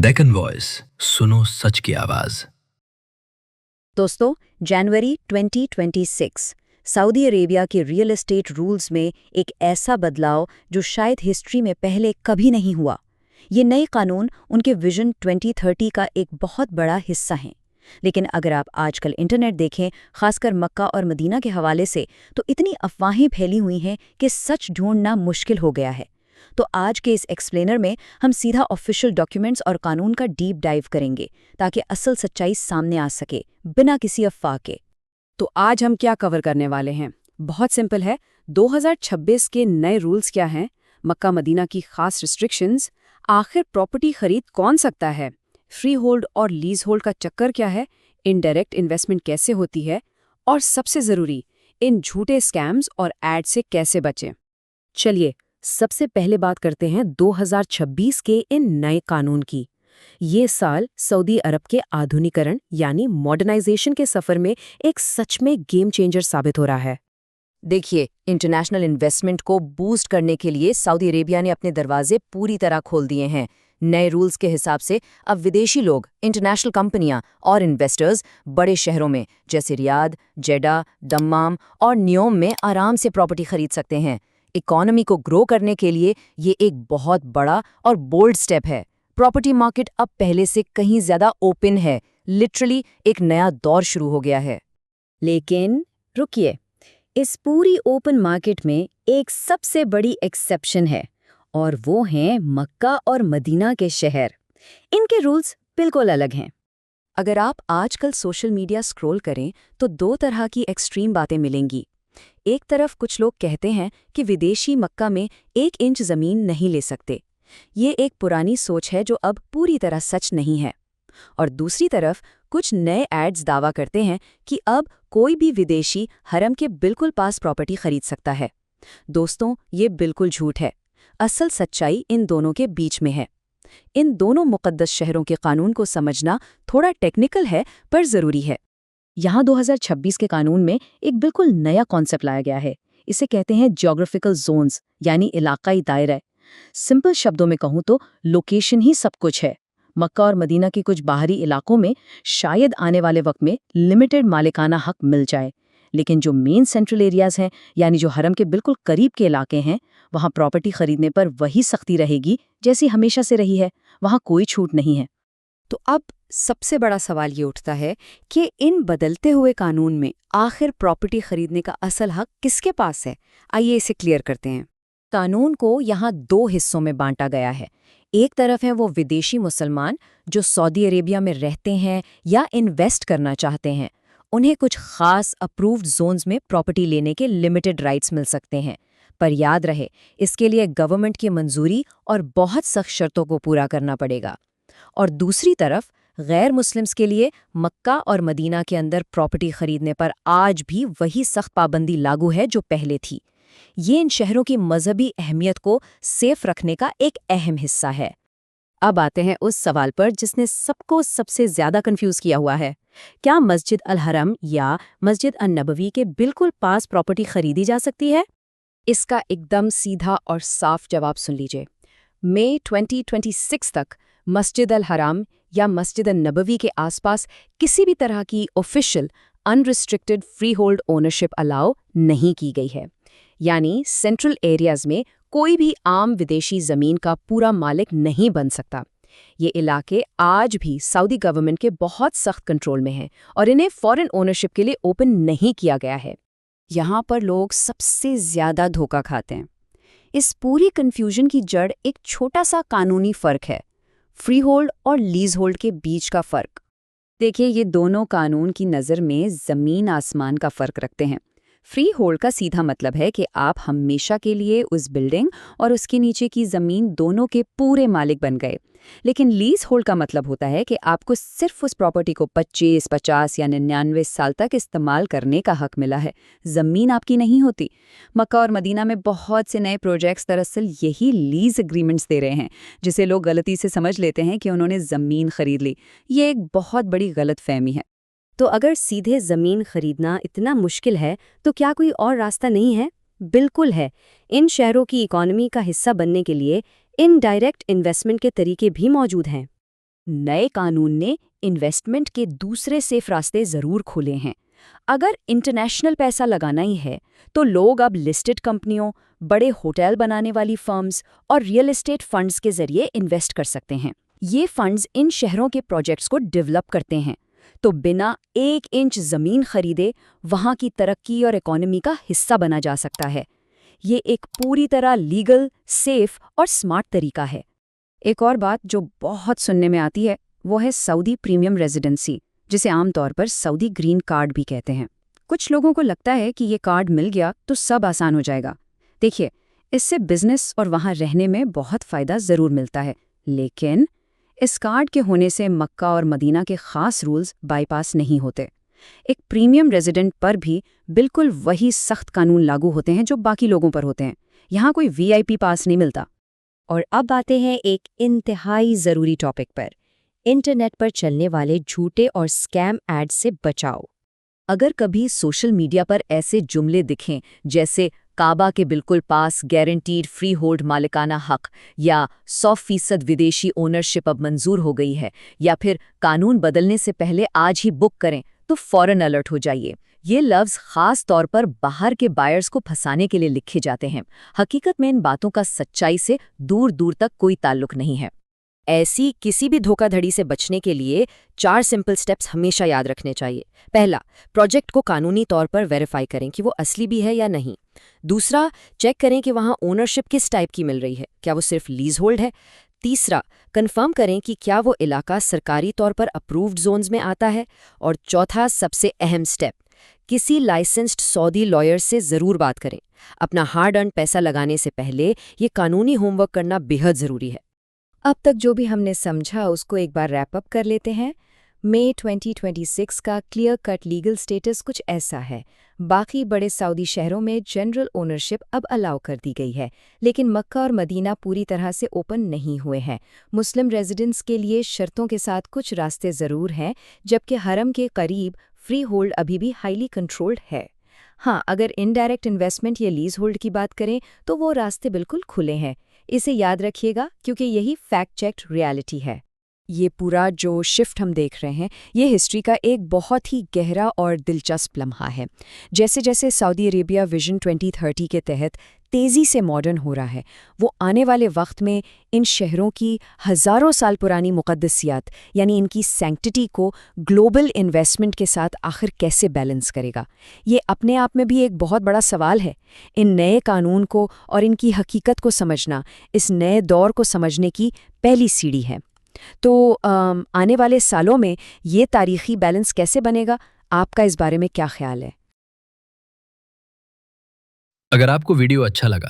Deccan voice, सुनो सच की आवाज। दोस्तों, जनवरी 2026 सऊदी अरेबिया के रियल एस्टेट रूल्स में एक ऐसा बदलाव जो शायद हिस्ट्री में पहले कभी नहीं हुआ। ये नए कानून उनके विजन 2030 का एक बहुत बड़ा हिस्सा हैं। लेकिन अगर आप आजकल इंटरनेट देखें, खासकर मक्का और मदीना के हवाले से, तो इतनी अफवाहें फैली हुई हैं कि सच ढूंढना मुश्किल हो गया है। तो आज के इस एक्सप्लेनर में हम सीधा ऑफिशियल डॉक्यूमेंट्स और कानून का डीप डाइव करेंगे ताकि असल सच्चाई सामने आ सके बिना किसी अफवाह के। तो आज हम क्या कवर करने वाले हैं? बहुत सिंपल है। 2026 के नए रूल्स क्या हैं, मक्का मदीना की खास रिस्ट्रिक्शंस, आखिर प्रॉपर्टी खरीद कौन सकता है, फ्री होल्ड और लीज होल्ड का चक्कर क्या है, इनडायरेक्ट इन्वेस्टमेंट कैसे होती है, और सबसे ज़रूरी, इन झूठे स्कैम्स और एड से कैसे बचें। चलिए सबसे पहले बात करते हैं 2026 के इन नए कानून की। ये साल सऊदी अरब के आधुनिकरण यानी मॉडर्नाइजेशन के सफर में एक सच में गेम चेंजर साबित हो रहा है। देखिए, इंटरनेशनल इन्वेस्टमेंट को बूस्ट करने के लिए सऊदी अरेबिया ने अपने दरवाजे पूरी तरह खोल दिए हैं। नए रूल्स के हिसाब से अब विदेशी लोग, इंटरनेशनल कंपनियां और इन्वेस्टर्स बड़े शहरों में जैसे रियाद, जेडा, दम्माम और न्योम में आराम से प्रॉपर्टी खरीद सकते हैं। इकोनॉमी को ग्रो करने के लिए ये एक बहुत बड़ा और बोल्ड स्टेप है। प्रॉपर्टी मार्केट अब पहले से कहीं ज्यादा ओपन है। लिटरली एक नया दौर शुरू हो गया है। लेकिन रुकिए, इस पूरी ओपन मार्केट में एक सबसे बड़ी एक्सेप्शन है, और वो हैं मक्का और मदीना के शहर। इनके रूल्स बिल्कुल अलग हैं। अगर आप आजकल सोशल मीडिया स्क्रॉल करें तो दो तरह की एक्सट्रीम बातें मिलेंगी। एक तरफ कुछ लोग कहते हैं कि विदेशी मक्का में 1 इंच ज़मीन नहीं ले सकते। ये एक पुरानी सोच है जो अब पूरी तरह सच नहीं है। और दूसरी तरफ कुछ नए एड्स दावा करते हैं कि अब कोई भी विदेशी हरम के बिल्कुल पास प्रॉपर्टी खरीद सकता है। दोस्तों, ये बिल्कुल झूठ है। असल सच्चाई इन दोनों के बीच में है। इन दोनों मुक़द्दस शहरों के कानून को समझना थोड़ा टेक्निकल है पर ज़रूरी है। यहाँ 2026 के कानून में एक बिल्कुल नया कॉन्सेप्ट लाया गया है। इसे कहते हैं ज्योग्राफिकल जोन्स यानी इलाकाई दायरा। सिंपल शब्दों में कहूँ तो लोकेशन ही सब कुछ है। मक्का और मदीना के कुछ बाहरी इलाकों में शायद आने वाले वक्त में लिमिटेड मालिकाना हक मिल जाए, लेकिन जो मेन सेंट्रल एरियाज हैं यानी जो हरम के बिल्कुल करीब के इलाके हैं, वहाँ प्रॉपर्टी खरीदने पर वही सख्ती रहेगी जैसी हमेशा से रही है। वहाँ कोई छूट नहीं है। तो अब सबसे बड़ा सवाल ये उठता है कि इन बदलते हुए कानून में आखिर प्रॉपर्टी खरीदने का असल हक किसके पास है? आइए इसे क्लियर करते हैं। कानून को यहाँ 2 हिस्सों में बांटा गया है। एक तरफ है वो विदेशी मुसलमान जो सऊदी अरेबिया में रहते हैं या इन्वेस्ट करना चाहते हैं। उन्हें कुछ खास अप्रूव्ड जोन्स में प्रॉपर्टी लेने के लिमिटेड राइट्स मिल सकते हैं। पर याद रहे, इसके लिए गवर्नमेंट की मंजूरी और बहुत सख्त शर्तों को पूरा करना पड़ेगा। और दूसरी तरफ गैर मुस्लिम्स के लिए मक्का और मदीना के अंदर प्रॉपर्टी खरीदने पर आज भी वही सख्त पाबंदी लागू है जो पहले थी। ये इन शहरों की मजहबी अहमियत को सेफ रखने का एक अहम हिस्सा है। अब आते हैं उस सवाल पर जिसने सबको सबसे ज्यादा कंफ्यूज किया हुआ है। क्या मस्जिद अल हरम या मस्जिद अन नबवी के बिल्कुल पास प्रॉपर्टी खरीदी जा सकती है? इसका एकदम सीधा और साफ जवाब सुन लीजिए। मई 2026 तक मस्जिद अल हराम या मस्जिद अन नबवी के आसपास किसी भी तरह की official unrestricted free hold ownership allow नहीं की गई है। यानी सेंट्रल एरियाज में कोई भी आम विदेशी ज़मीन का पूरा मालिक नहीं बन सकता। ये इलाके आज भी सऊदी गवर्नमेंट के बहुत सख्त कंट्रोल में हैं और इन्हें फॉरेन ओनरशिप के लिए ओपन नहीं किया गया है। यहाँ पर लोग सबसे ज़्यादा धोखा खाते हैं। इस पूरी कन्फ्यूजन की जड़ एक छोटा सा कानूनी फ़र्क है, फ्री होल्ड और लीज होल्ड के बीच का फ़र्क। देखिए, ये दोनों कानून की नज़र में ज़मीन आसमान का फ़र्क रखते हैं। फ्री होल्ड का सीधा मतलब है कि आप हमेशा के लिए उस बिल्डिंग और उसके नीचे की ज़मीन दोनों के पूरे मालिक बन गए। लेकिन लीज होल्ड का मतलब होता है कि आपको सिर्फ उस प्रॉपर्टी को 25, 50 या 99 साल तक इस्तेमाल करने का हक मिला है। ज़मीन आपकी नहीं होती। मक्का और मदीना में बहुत से नए प्रोजेक्ट्स दरअसल यही लीज एग्रीमेंट्स दे रहे हैं, जिसे लोग गलती से समझ लेते हैं कि उन्होंने ज़मीन खरीद ली। ये एक बहुत बड़ी गलतफहमी है। तो अगर सीधे ज़मीन खरीदना इतना मुश्किल है, तो क्या कोई और रास्ता नहीं है? बिल्कुल है। इन शहरों की इकोनॉमी का हिस्सा बनने के लिए इनडायरेक्ट इन्वेस्टमेंट के तरीके भी मौजूद हैं। नए कानून ने इन्वेस्टमेंट के दूसरे सेफ रास्ते जरूर खोले हैं। अगर इंटरनेशनल पैसा लगाना ही है तो लोग अब लिस्टेड कंपनियों, बड़े होटल बनाने वाली फर्म्स और रियल एस्टेट फंड्स के जरिए इन्वेस्ट कर सकते हैं। ये फंड्स इन शहरों के प्रोजेक्ट्स को डेवलप करते हैं, तो बिना 1 इंच जमीन खरीदे वहां की तरक्की और इकोनॉमी का हिस्सा बना जा सकता है। ये एक पूरी तरह लीगल, सेफ और स्मार्ट तरीका है। एक और बात जो बहुत सुनने में आती है वो है सऊदी प्रीमियम रेजिडेंसी, जिसे आमतौर पर सऊदी ग्रीन कार्ड भी कहते हैं। कुछ लोगों को लगता है कि ये कार्ड मिल गया तो सब आसान हो जाएगा। देखिए, इससे बिजनेस और वहाँ रहने में बहुत फ़ायदा ज़रूर मिलता है, लेकिन इस कार्ड के होने से मक्का और मदीना के ख़ास रूल्स बाईपास नहीं होते। एक प्रीमियम रेजिडेंट पर भी बिल्कुल वही सख्त कानून लागू होते हैं जो बाकी लोगों पर होते हैं। यहाँ कोई वीआईपी पास नहीं मिलता। और अब आते हैं एक इंतहाई ज़रूरी टॉपिक पर, इंटरनेट पर चलने वाले झूठे और स्कैम एड्स से बचाओ। अगर कभी सोशल मीडिया पर ऐसे जुमले दिखें जैसे काबा के बिल्कुल पास गारंटीड फ्री होल्ड मालिकाना हक, या 100% विदेशी ओनरशिप अब मंजूर हो गई है, या फिर कानून बदलने से पहले आज ही बुक करें, तो फौरन अलर्ट हो जाइए। ये लफ्ज़ खास तौर पर बाहर के बायर्स को फंसाने के लिए लिखे जाते हैं। हकीकत में इन बातों का सच्चाई से दूर दूर तक कोई ताल्लुक नहीं है। ऐसी किसी भी धोखाधड़ी से बचने के लिए 4 सिंपल स्टेप्स हमेशा याद रखने चाहिए। पहला, प्रोजेक्ट को कानूनी तौर पर वेरीफाई करें कि वो असली भी है या नहीं। दूसरा, चेक करें कि वहाँ ओनरशिप किस टाइप की मिल रही है, क्या वो सिर्फ लीज होल्ड है। तीसरा, कंफर्म करें कि क्या वो इलाका सरकारी तौर पर अप्रूव्ड जोन्स में आता है। और चौथा, सबसे अहम स्टेप, किसी लाइसेंस्ड सऊदी लॉयर से ज़रूर बात करें। अपना हार्ड अर्न पैसा लगाने से पहले ये कानूनी होमवर्क करना बेहद ज़रूरी है। अब तक जो भी हमने समझा उसको एक बार रैप अप कर लेते हैं। मई 2026 का क्लियर कट लीगल स्टेटस कुछ ऐसा है। बाकी बड़े सऊदी शहरों में जनरल ओनरशिप अब अलाउ कर दी गई है, लेकिन मक्का और मदीना पूरी तरह से ओपन नहीं हुए हैं। मुस्लिम रेजिडेंट्स के लिए शर्तों के साथ कुछ रास्ते ज़रूर हैं, जबकि हरम के करीब फ्री होल्ड अभी भी हाईली कंट्रोल्ड है। हाँ, अगर इनडायरेक्ट इन्वेस्टमेंट या लीज होल्ड की बात करें तो वो रास्ते बिल्कुल खुले हैं। इसे याद रखिएगा, क्योंकि यही फैक्ट चेक्ड रियलिटी है। ये पूरा जो शिफ्ट हम देख रहे हैं ये हिस्ट्री का एक बहुत ही गहरा और दिलचस्प लम्हा है। जैसे जैसे सऊदी अरेबिया विजन 2030 के तहत तेज़ी से मॉडर्न हो रहा है, वो आने वाले वक्त में इन शहरों की हज़ारों साल पुरानी मुक़द्दसियत यानी इनकी सैंक्टिटी को ग्लोबल इन्वेस्टमेंट के साथ आखिर कैसे बैलेंस करेगा। ये अपने आप में भी एक बहुत बड़ा सवाल है। इन नए कानून को और इनकी हकीकत को समझना इस नए दौर को समझने की पहली सीढ़ी है। तो आने वाले सालों में ये तारीख़ी बैलेंस कैसे बनेगा, आपका इस बारे में क्या ख्याल है? अगर आपको वीडियो अच्छा लगा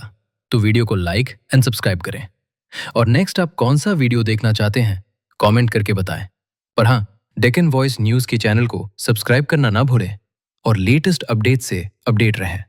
तो वीडियो को लाइक एंड सब्सक्राइब करें, और नेक्स्ट आप कौन सा वीडियो देखना चाहते हैं कमेंट करके बताएं। पर हाँ, डेक्कन वॉइस न्यूज़ के चैनल को सब्सक्राइब करना ना भूलें और लेटेस्ट अपडेट से अपडेट रहें।